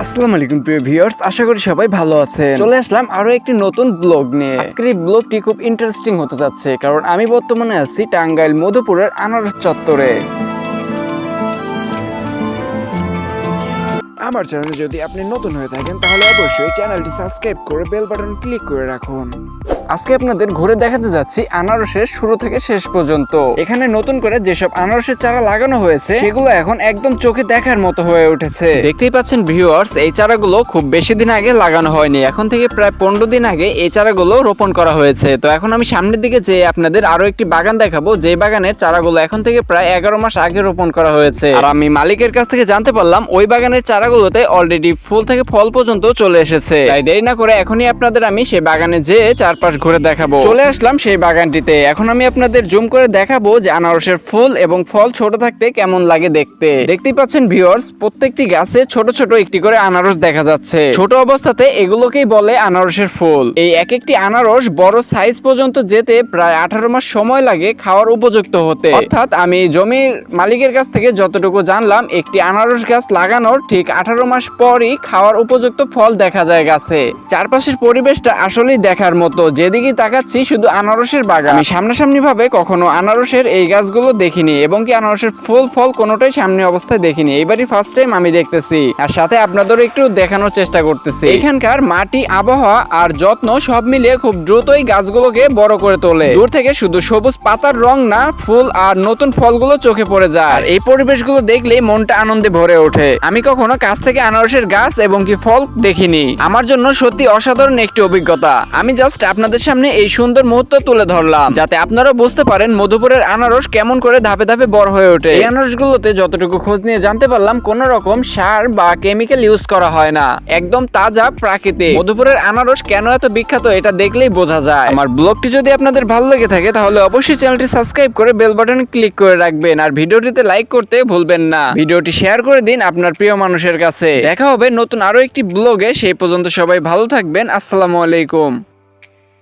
আসসালামু আলাইকুম প্রিয় ভিউয়ার্স, আশা করি সবাই ভালো আছেন। চলে আসলাম আরো একটি নতুন ব্লগ নিয়ে। আজকের এই ব্লগটি খুব ইন্টারেস্টিং হতে যাচ্ছে, কারণ আমি বর্তমানে আছি টাঙ্গাইল মধুপুরের আনারস চত্বরে। আমার চ্যানেলে যদি আপনি নতুন হয়ে থাকেন তাহলে অবশ্যই চ্যানেলটি সাবস্ক্রাইব করে বেল বাটন ক্লিক করে রাখুন। আজকে আপনাদের ঘুরে দেখাতে যাচ্ছি আনারসের শুরু থেকে শেষ পর্যন্ত। এখানে নতুন করে যেসব আনারসের চারা লাগানো হয়েছে সেগুলো এখন একদম চোখে দেখার মতো হয়ে উঠেছে। দেখতেই পাচ্ছেন ভিউয়ার্স, এই চারাগুলো খুব বেশি দিন আগে লাগানো হয়নি, এখন থেকে প্রায় 15 দিন আগে এই চারাগুলো রোপণ করা হয়েছে। তো এখন আমি সামনের দিকে যেয়ে আপনাদের আরো একটি বাগান দেখাবো, যে বাগানের চারাগুলো এখন থেকে প্রায় 11 মাস আগে রোপণ করা হয়েছে। আর আমি মালিকের কাছ থেকে জানতে পারলাম ওই বাগানের চারাগুলোতে অলরেডি ফুল থেকে ফল পর্যন্ত চলে এসেছে। তাই দেরি না করে এখনই আপনাদের আমি সেই বাগানে যেয়ে চারপাশ ঘুরে দেখাবো। চলে আসলাম সেই বাগানটিতে। এখন আমি আপনাদের জুম করে দেখাবো যে আনারসের ফুল এবং ফল ছোট থাকতে কেমন লাগে দেখতে। দেখতেই পাচ্ছেন ভিউয়ার্স, প্রত্যেকটি গাছে ছোট ছোট একটি করে আনারস দেখা যাচ্ছে। ছোট অবস্থাতে এগুলোকেই বলে আনারসের ফুল। এই এক একটি আনারস বড় সাইজ পর্যন্ত যেতে প্রায় 18 মাস সময় লাগে খাওয়ার উপযুক্ত হতে। অর্থাৎ আমি জমির মালিকের কাছ থেকে যতটুকু জানলাম, একটি আনারস গাছ লাগানোর ঠিক 18 মাস পরই খাওয়ার উপযুক্ত ফল দেখা যায় গাছে। চারপাশের পরিবেশটা আসলেই দেখার মতো। যেদিকে তাকাচ্ছি শুধু আনারসের বাগান। আমি সামনাসামনি ভাবে কখনো আনারসের এই গাছগুলো দেখিনি, এবং কি আনারসের ফুল ফল কোনোটাই সামনে অবস্থায় দেখিনি। এইবারই ফার্স্ট টাইম আমি দেখতেছি, আর সাথে আপনাদেরও একটু দেখানোর চেষ্টা করতেছি। এখানকার মাটি, আবহাওয়া আর যত্ন সব মিলিয়ে খুব দ্রুতই গাছগুলোকে বড় করে তোলে। দূর থেকে শুধু সবুজ পাতার রং না, ফুল আর নতুন ফলগুলো চোখে পড়ে যায়। আর এই পরিবেশগুলো দেখলেই মনটা আনন্দে ভরে ওঠে। আমি কখনো কাছ থেকে আনারসের গাছ এবং কি ফল দেখিনি। আমার জন্য সত্যি অসাধারণ একটি অভিজ্ঞতা। আমি জাস্ট আপনাদের সামনে এই সুন্দর মুহূর্ত তুলে ধরলাম, যাতে আপনারা বুঝতে পারেন মধুপুরের আনারস কেমন করে ধাপে ধাপে বড় হয়ে ওঠে। এই আনারসগুলোতে যতটুকু খোঁজ নিয়ে জানতে পারলাম, কোন রকম সার বা কেমিক্যাল ইউজ করা হয় না, একদম তাজা প্রাকৃতিক। মধুপুরের আনারস কেন এত বিখ্যাত এটা দেখলেই বোঝা যায়। আমার ব্লগটি যদি আপনাদের ভালো লেগে থাকে তাহলে অবশ্যই চ্যানেলটি সাবস্ক্রাইব করে বেল বাটনে ক্লিক করে রাখবেন, আর ভিডিওটিতে লাইক করতে ভুলবেন না। ভিডিওটি শেয়ার করে দিন আপনার প্রিয় মানুষের কাছে। দেখা হবে নতুন আরো একটি ব্লগে। সেই পর্যন্ত সবাই ভালো থাকবেন। আসসালামু আলাইকুম।